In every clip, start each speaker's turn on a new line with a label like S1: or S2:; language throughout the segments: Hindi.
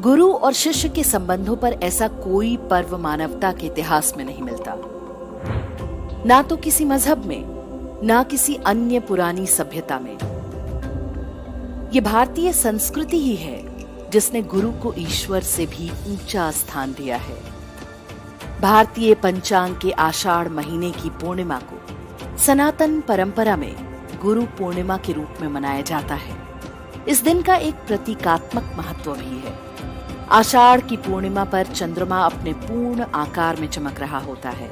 S1: गुरु और शिष्य के संबंधों पर ऐसा कोई पर्व मानवता के इतिहास में नहीं मिलता, ना तो किसी मजहब में, ना किसी अन्य पुरानी सभ्यता में। ये भारतीय संस्कृति ही है जिसने गुरु को ईश्वर से भी ऊंचा स्थान दिया है। भारतीय पंचांग के आषाढ़ महीने की पूर्णिमा को सनातन परंपरा में गुरु पूर्णिमा के रूप में मनाया जाता है। इस दिन का एक प्रतीकात्मक महत्व भी है। आषाढ़ की पूर्णिमा पर चंद्रमा अपने पूर्ण आकार में चमक रहा होता है,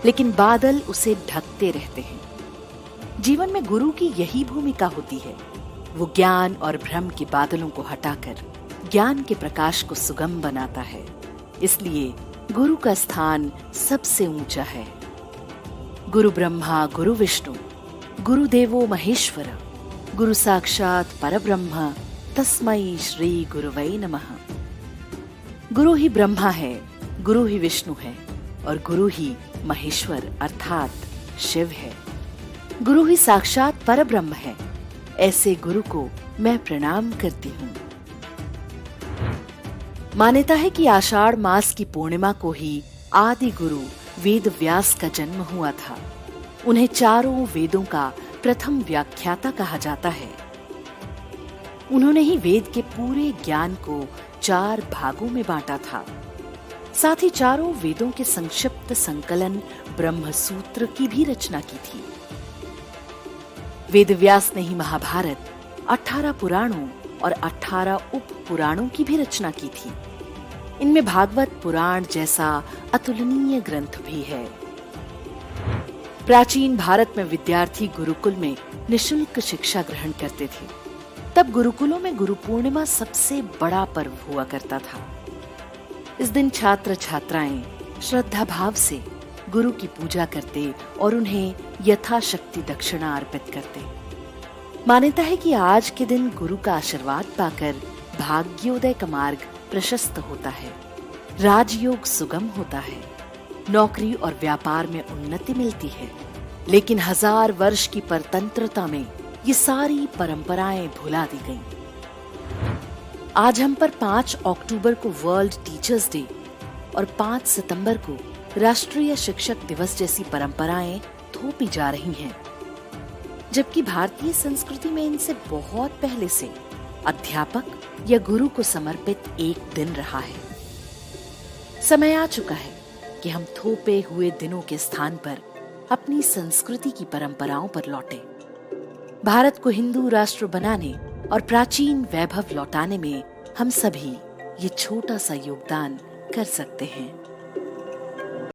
S1: लेकिन बादल उसे ढकते रहते हैं। जीवन में गुरु की यही भूमिका होती है। वो ज्ञान और भ्रम के बादलों को हटाकर ज्ञान के प्रकाश को सुगम बनाता है। इसलिए गुरु का स्थान सबसे ऊंचा है। गुरु ब्रह्मा गुरु विष्णु गुरुदेवो महेश्वर गुरु साक्षात परब्रह्म तस्मै श्री गुरुवै नमः। गुरु ही ब्रह्मा है, गुरु ही विष्णु है और गुरु ही महेश्वर अर्थात शिव है। गुरु ही साक्षात परब्रह्म है। ऐसे गुरु को मैं प्रणाम करती हूँ। मान्यता है कि आषाढ़ मास की पूर्णिमा को ही आदि गुरु वेद व्यास का जन्म हुआ था। उन्हें चारों वेदों का प्रथम व्याख्याता कहा जाता है। उन्होंने ही वेद के पूरे ज्ञान को 4 भागों में बांटा था। साथ ही चारों वेदों के संक्षिप्त संकलन ब्रह्म सूत्र की भी रचना की थी। वेद व्यास ने ही महाभारत, 18 पुराणों और 18 उप पुराणों की भी रचना की थी। इनमें भागवत पुराण जैसा अतुलनीय ग्रंथ भी है। प्राचीन भारत में विद्यार्थी गुरुकुल में निशुल्क शिक्षा ग्रहण करते थे। तब गुरुकुलों में गुरु पूर्णिमा सबसे बड़ा पर्व हुआ करता था। इस दिन छात्र छात्राएं श्रद्धा भाव से गुरु की पूजा करते और उन्हें यथाशक्ति दक्षिणा अर्पित करते। मान्यता है कि आज के दिन गुरु का आशीर्वाद पाकर भाग्योदय का मार्ग प्रशस्त होता है, राजयोग सुगम होता है, नौकरी और व्यापार में उन्नति मिलती है। लेकिन 1000 वर्ष की परतंत्रता में ये सारी परंपराएं भुला दी गईं। आज हम पर 5 अक्टूबर को वर्ल्ड टीचर्स डे और 5 सितंबर को राष्ट्रीय शिक्षक दिवस जैसी परंपराएं थोपी जा रही हैं, जबकि भारतीय संस्कृति में इनसे बहुत पहले से अध्यापक या गुरु को समर्पित एक दिन रहा है। समय आ चुका है कि हम थोपे हुए दिनों के स्थान पर अपनी संस्कृति की परंपराओं पर लौटें। भारत को हिंदू राष्ट्र बनाने और प्राचीन वैभव लौटाने में हम सभी ये छोटा सा योगदान कर सकते हैं।